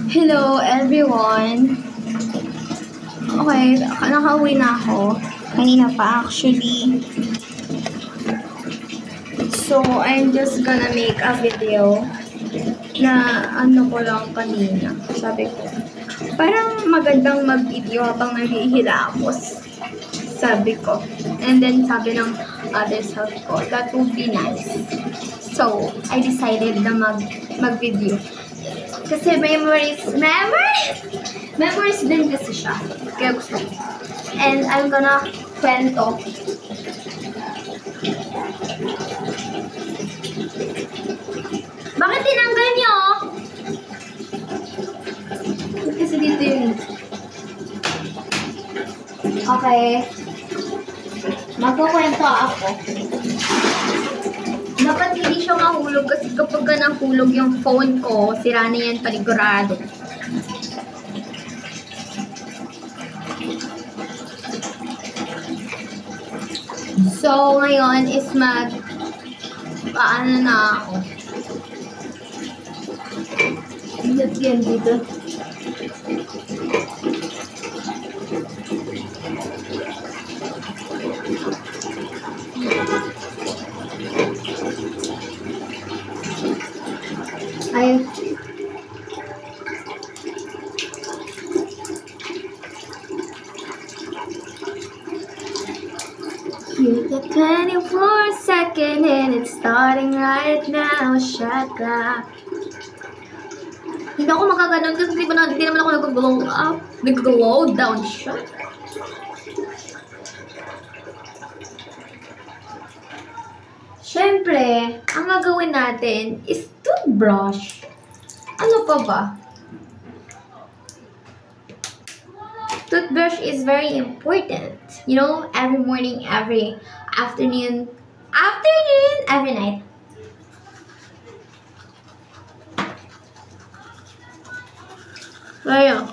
Hello everyone! Okay, nakauwi na ako. Kanina pa actually. So, I'm just gonna make a video na ano ko lang kanina. Sabi ko, parang magandang mag-video habang naghihilamos. Sabi ko. And then sabi ng other self ko, that would be nice. So, I decided na mag-video. Kasi memories din kasi siya. Kaya gusto ko. And I'm gonna kwento. Bakit tinanggal niyo? Kasi dito yun. Okay. Magkukwento ako. Dapat hindi siya mahulog kasi kapag ka nahulog yung phone ko, sira na yan panigurado. So, ngayon is paano na ako. Yan dito. Ay. Hit the 24-second and it's starting right now. Shut up. Hindi ako makaganon kasi di naman ako nag-glow up. Nag-glow down siya. Siyempre, ang gagawin natin is toothbrush. Ano pa ba? Toothbrush is very important. You know, every morning, every afternoon, every night. Kaya.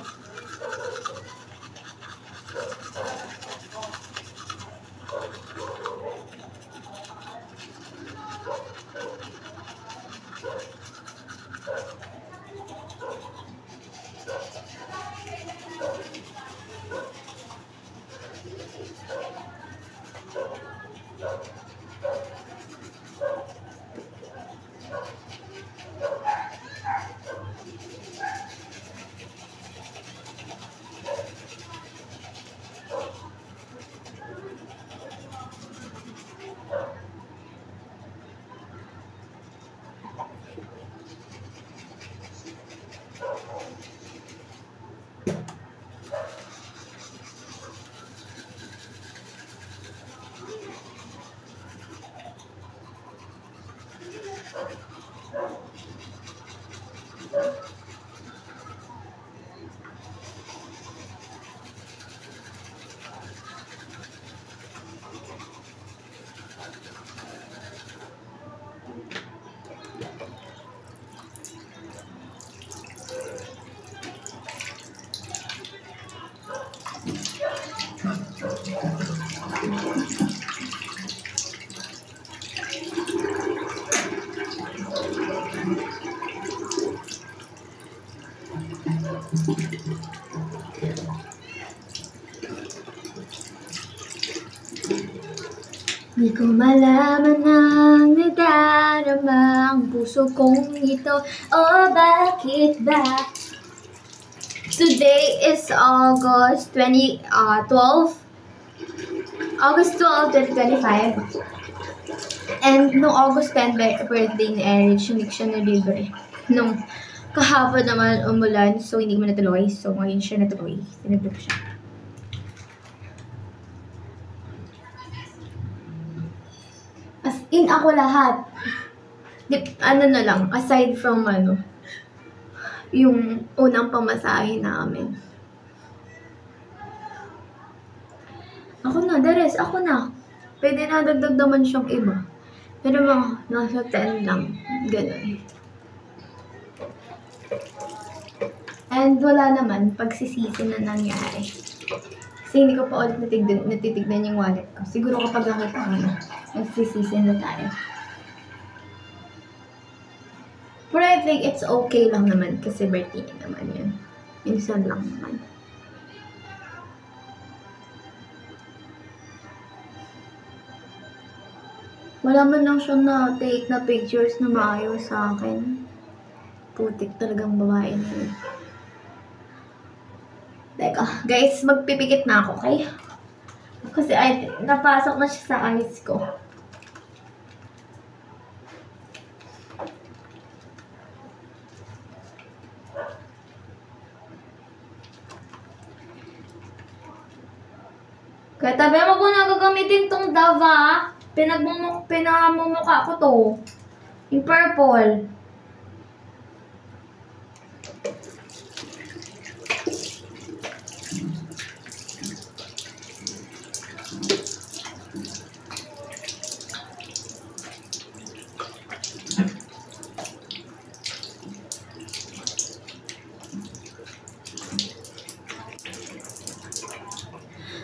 Di ko malaman ang nadarama ang puso kong ito. Oh, bakit ba? Today is August 12, August 12, 2025. And no August 10 birthday ni Erich, hindi siya na-libre. Nung kahapon naman umulan, so hindi mo natuloy. So ngayon siya natuloy. Sinabot siya. As in ako lahat. Ano na lang, aside from yung unang pamasahe namin. Ako na, the rest, ako na. Pwede na dagdag naman siyang iba. Pero mga nasa 10 lang. Ganun. And wala naman pagsisisi na nangyari. Kasi hindi ko pa ulit natitignan yung wallet ko. Siguro kapag nakita ko nagsisisi na tayo. Pero I think it's okay lang naman kasi birthday naman yun. Minsan lang naman. Wala man lang siya na-take na pictures na maayos sa akin. Putik talagang babae na yun. Teka, guys, magpipikit na ako, okay? Kasi napasok na siya sa eyes ko. Kaya tabi mo po na gagamitin tong Dava. Pinamumukha ko to. Yung purple.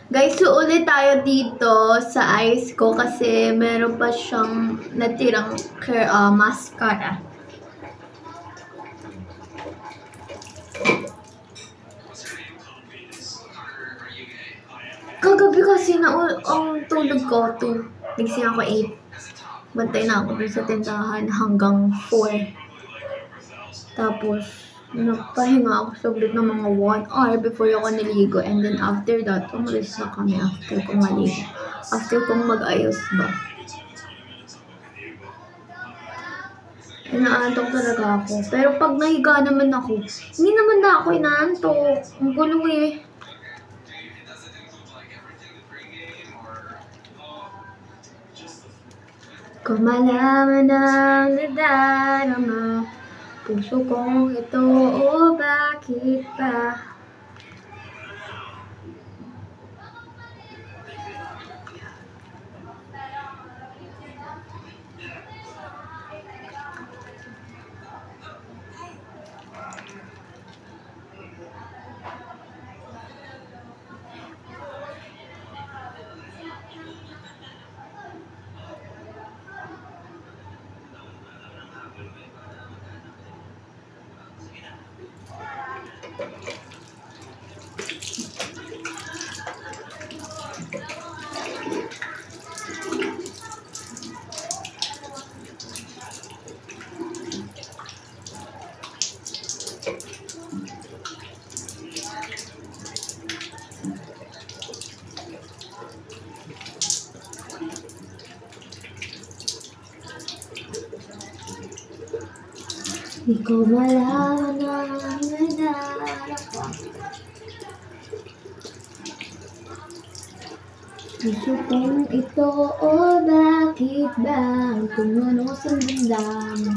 Guys, so ulit tayo dito sa eyes ko kasi meron pa siyang natirang mascara. Kagabi kasi ang tulog ko, nagising ako 8. Bantay na ako dun sa tindahan hanggang 4. Tapos, nagpahinga ako saglit ng mga 1 hour before ako niligo. And then after that, umalis na kami after kong maligo. After kong mag-ayos ba. Inaantok talaga ako. Pero pag nahiga naman ako, hindi naman na ako inaantok. Ang gulo eh. Kung malaman ang nadarama, puso kong ito, o bakit ba? Di ko malaman ang nadarama. Puso kong ito, o bakit ba? Kung ano sa damdamin.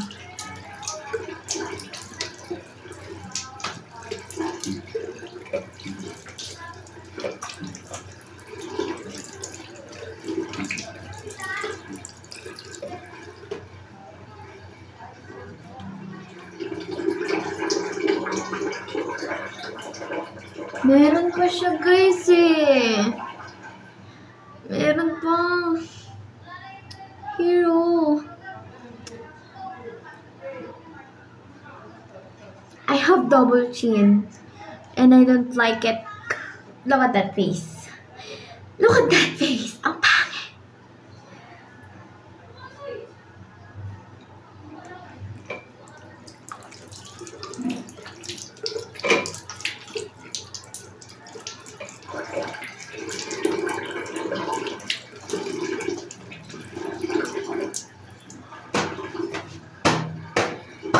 Meron pa siya guys eh. Meron pa. Hero. I have double chin. And I don't like it. Look at that face. Look at that face. Ang pangit.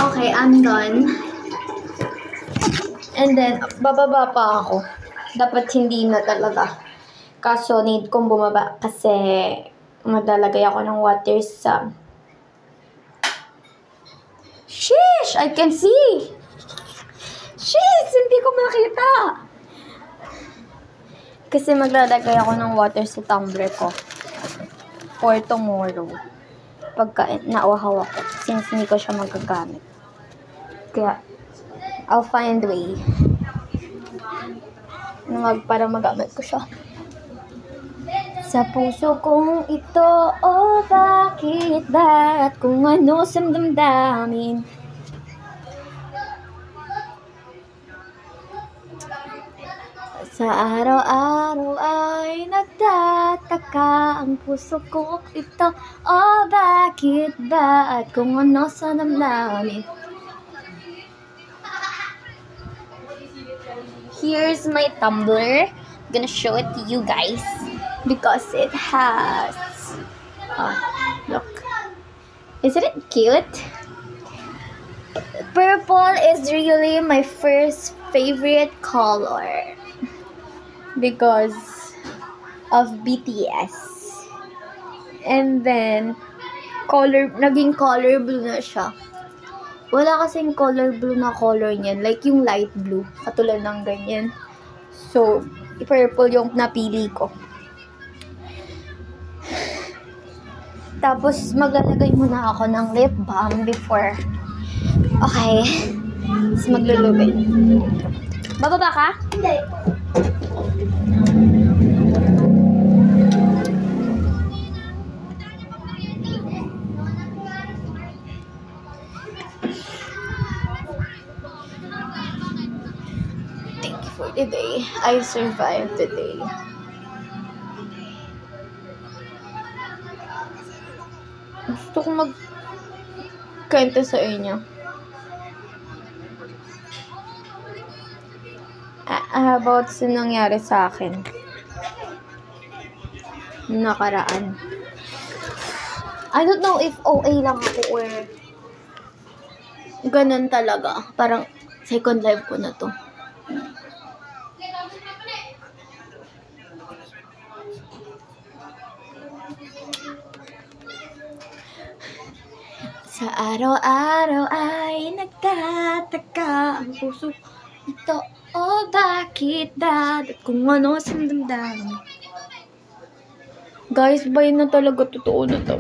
Okay, I'm done. And then, bababa pa ako. Dapat hindi na talaga. Kaso, need kong bumaba kasi maglalagay ako ng water sa... Sheesh! I can see! Sheesh! Hindi ko makita! Kasi maglalagay ako ng water sa tumbler ko. For tomorrow. Pagka nauhaw ako. Since hindi ko siya magagamit. Kaya, I'll find a way para magamit ko siya. Sa puso kong ito, oh bakit ba? At kung ano sa damdamin. Sa araw-araw ay nagtataka ang puso ko ito. Oh, bakit ba? At kung ano sa damdamin. Here's my Tumblr. I'm gonna show it to you guys because it has. Oh, look. Isn't it cute? Purple is really my first favorite color because of BTS. And then, naging color blue na siya. Wala kasing color blue na color niyan. Like yung light blue. Katulad ng ganyan. So, purple yung napili ko. Tapos, maglalagay muna ako ng lip balm before. Okay. Tapos maglulubin. Bababa ka? Hindi. Thank you for the day. I survived the day. Gusto ko magkwento sa inyo. About sa nangyari sa akin. Nakaraan. I don't know if OA lang ako or ganun talaga. Parang second life ko na to. Sa araw-araw ay nagtataka ang puso ito. Oh, bakit ba? At kung ano sa damdamin. Guys, bayan na talaga, totoo na to.